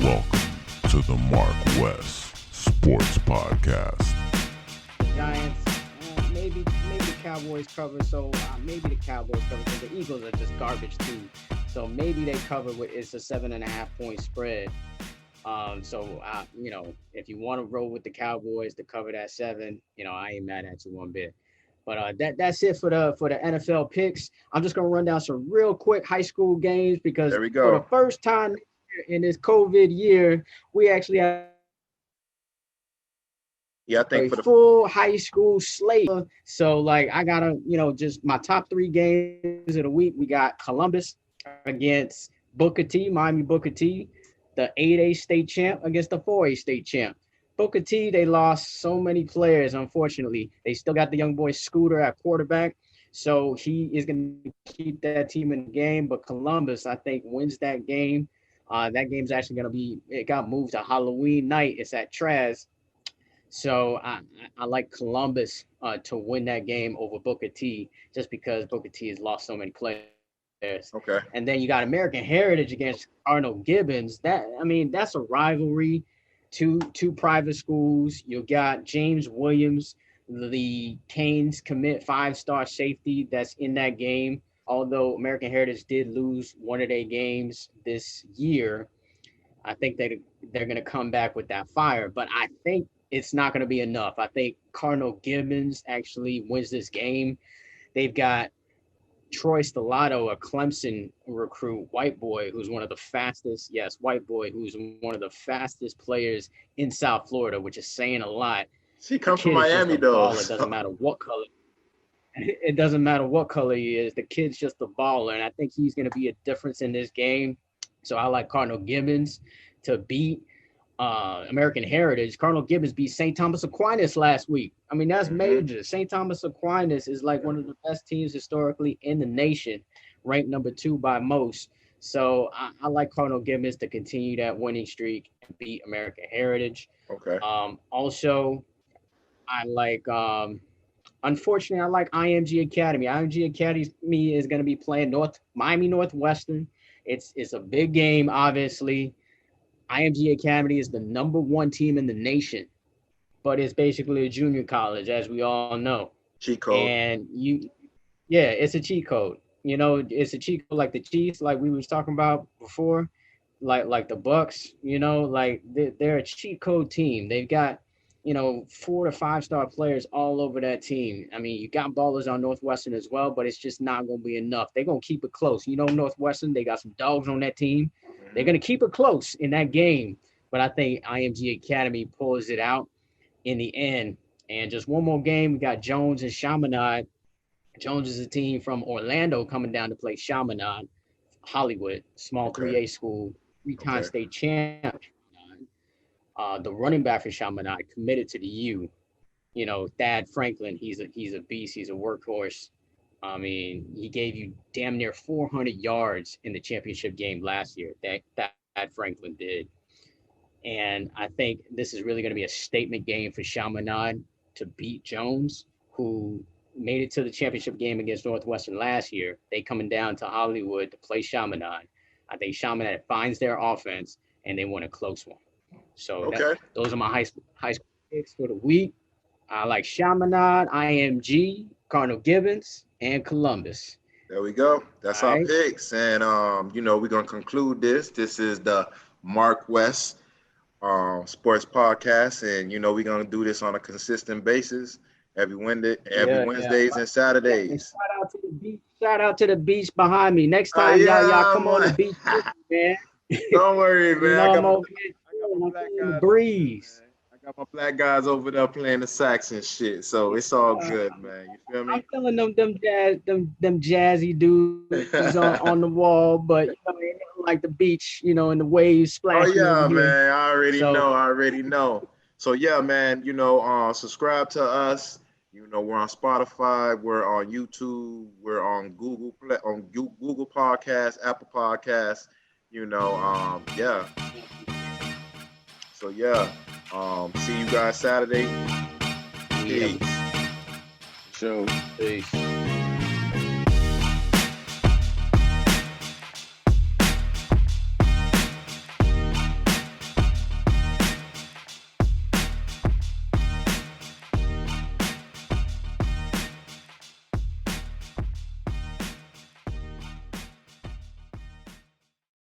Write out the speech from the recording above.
Welcome to the MarcWes Sports Podcast. Giants, maybe the Cowboys cover, so maybe the Cowboys cover because the Eagles are just garbage too. So maybe they cover it's a 7.5 point spread. If you want to roll with the Cowboys to cover that 7, I ain't mad at you one bit. But that's it for the NFL picks. I'm just gonna run down some real quick high school games because for the first time in this COVID year, we actually have full high school slate. So I gotta, just my top 3 games of the week. We got Columbus against Booker T, Miami Booker T, the 8A state champ against the 4A state champ. Booker T, they lost so many players, unfortunately. They still got the young boy Scooter at quarterback, so he is going to keep that team in the game. But Columbus, I think, wins that game. That game's actually going to be – it got moved to Halloween night. It's at Traz. So I like Columbus to win that game over Booker T just because Booker T has lost so many players. Okay. And then you got American Heritage against Cardinal Gibbons. That's a rivalry. Two private schools. You got James Williams, the Canes commit 5-star safety that's in that game. Although American Heritage did lose one of their games this year, I think they're going to come back with that fire. But I think it's not going to be enough. I think Cardinal Gibbons actually wins this game. They've got Troy Stellato, a Clemson recruit, white boy, who's one of the fastest, who's one of the fastest players in South Florida, which is saying a lot. She comes from Miami, though. It doesn't matter what color. It doesn't matter what color he is. The kid's just a baller, and I think he's going to be a difference in this game. So I like Cardinal Gibbons to beat American Heritage. Cardinal Gibbons beat St. Thomas Aquinas last week. That's major. St. Thomas Aquinas is like one of the best teams historically in the nation, ranked number 2 by most. So I like Cardinal Gibbons to continue that winning streak and beat American Heritage. Okay. Also, I like unfortunately, I like IMG Academy. IMG Academy is going to be playing Miami Northwestern. It's a big game, obviously. IMG Academy is the number 1 team in the nation, but it's basically a junior college, as we all know. Cheat code. And it's a cheat code. It's a cheat code like the Chiefs, like we was talking about before, like the Bucks. They're a cheat code team. They've got 4 to 5-star players all over that team. You got ballers on Northwestern as well, but it's just not going to be enough. They're going to keep it close. Northwestern, they got some dogs on that team. They're going to keep it close in that game, but I think IMG Academy pulls it out in the end. And just one more game, we got Jones and Chaminade. Jones is a team from Orlando coming down to play Chaminade, Hollywood, small 3A school, 3-time state champ. The running back for Chaminade committed to the U. Thad Franklin, he's a beast. He's a workhorse. He gave you damn near 400 yards in the championship game last year. That Franklin did. And I think this is really going to be a statement game for Chaminade to beat Jones, who made it to the championship game against Northwestern last year. They coming down to Hollywood to play Chaminade. I think Chaminade finds their offense, and they win a close one. So those are my high school picks for the week. I like Chaminade, IMG, Cardinal Gibbons, and Columbus. There we go. That's our picks. And, we're going to conclude this. This is the MarcWes Sports Podcast. And, we're going to do this on a consistent basis every Wednesdays and Saturdays. And shout out to the beach. Shout out to the beach behind me. Next time, y'all come on the beach, man. Don't worry, man. I got my black guys breeze. I got my black guys over there playing the sax and shit, so it's all good, man. You feel me? I'm feeling them jazzy dudes on the wall, but like the beach, and the waves splashing. Oh yeah, man. I already know. So yeah, man. Subscribe to us. We're on Spotify. We're on YouTube. We're on Google Podcasts, Apple Podcasts. Yeah. So yeah, see you guys Saturday. Peace. Peace.